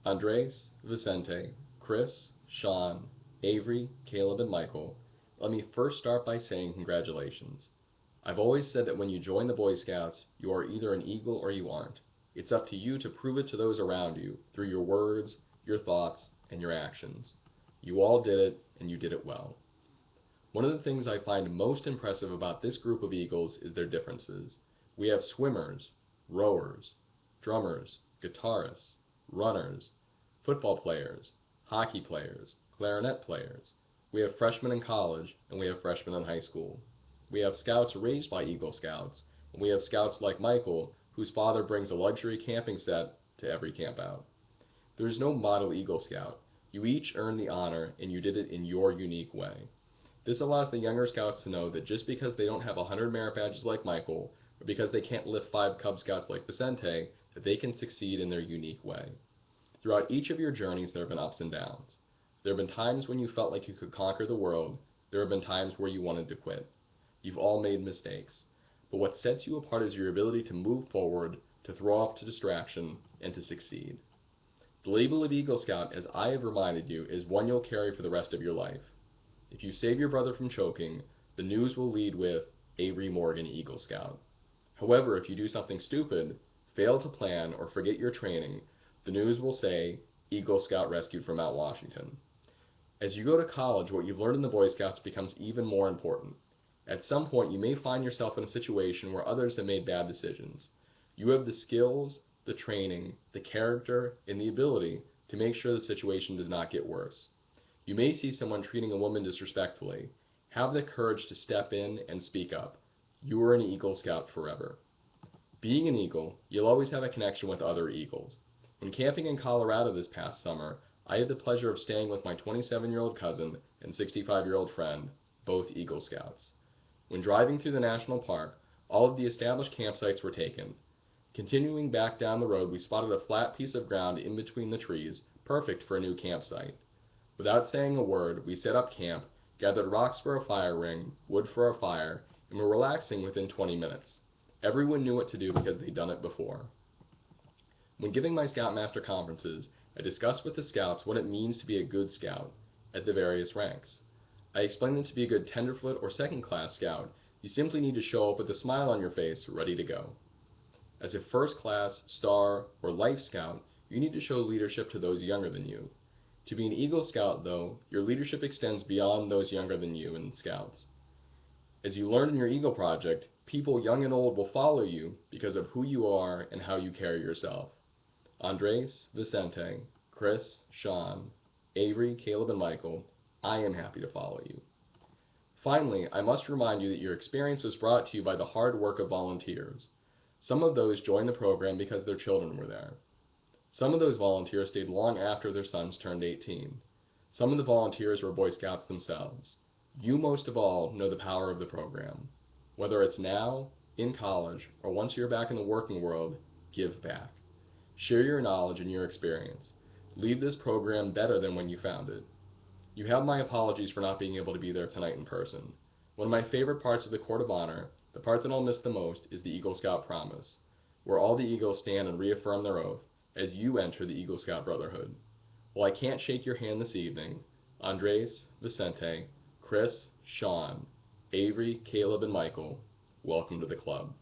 Andres, Vicente, Chris, Sean, Avery, Caleb, and Michael, let me first start by saying congratulations. I've always said that when you join the Boy Scouts, you are either an Eagle or you aren't. It's up to you to prove it to those around you through your words, your thoughts, and your actions. You all did it, and you did it well. One of the things I find most impressive about this group of Eagles is their differences. We have swimmers, rowers, drummers, guitarists, runners, football players, hockey players, clarinet players. We have freshmen in college, and we have freshmen in high school. We have scouts raised by Eagle Scouts, and we have scouts like Michael, whose father brings a luxury camping set to every campout. There is no model Eagle Scout. You each earned the honor, and you did it in your unique way. This allows the younger scouts to know that just because they don't have 100 merit badges like Michael, or because they can't lift 5 Cub Scouts like Vicente, that they can succeed in their unique way. Throughout each of your journeys there have been ups and downs. There have been times when you felt like you could conquer the world. There have been times where you wanted to quit. You've all made mistakes. But what sets you apart is your ability to move forward, to throw off to distraction, and to succeed. The label of Eagle Scout, as I have reminded you, is one you'll carry for the rest of your life. If you save your brother from choking, the news will lead with Avery Morgan, Eagle Scout. However, if you do something stupid, fail to plan, or forget your training, the news will say Eagle Scout rescued from Mount Washington. As you go to college, what you've learned in the Boy Scouts becomes even more important. At some point, you may find yourself in a situation where others have made bad decisions. You have the skills, the training, the character, and the ability to make sure the situation does not get worse. You may see someone treating a woman disrespectfully. Have the courage to step in and speak up. You are an Eagle Scout forever. Being an Eagle, you'll always have a connection with other Eagles. When camping in Colorado this past summer, I had the pleasure of staying with my 27-year-old cousin and 65-year-old friend, both Eagle Scouts. When driving through the national park, all of the established campsites were taken. Continuing back down the road, we spotted a flat piece of ground in between the trees, perfect for a new campsite. Without saying a word, we set up camp, gathered rocks for a fire ring, wood for a fire, and were relaxing within 20 minutes. Everyone knew what to do because they'd done it before. When giving my Scoutmaster conferences, I discuss with the Scouts what it means to be a good Scout at the various ranks. I explain that to be a good tenderfoot or second-class Scout, you simply need to show up with a smile on your face, ready to go. As a first-class, star, or life Scout, you need to show leadership to those younger than you. To be an Eagle Scout, though, your leadership extends beyond those younger than you in Scouts. As you learned in your Eagle Project, people young and old will follow you because of who you are and how you carry yourself. Andres, Vicente, Chris, Sean, Avery, Caleb, and Michael, I am happy to follow you. Finally, I must remind you that your experience was brought to you by the hard work of volunteers. Some of those joined the program because their children were there. Some of those volunteers stayed long after their sons turned 18. Some of the volunteers were Boy Scouts themselves. You most of all know the power of the program. Whether it's now, in college, or once you're back in the working world, give back. Share your knowledge and your experience. Leave this program better than when you found it. You have my apologies for not being able to be there tonight in person. One of my favorite parts of the Court of Honor, the part that I'll miss the most, is the Eagle Scout Promise, where all the Eagles stand and reaffirm their oath as you enter the Eagle Scout Brotherhood. While I can't shake your hand this evening, Andres, Vicente, Chris, Sean, Avery, Caleb, and Michael, welcome to the club.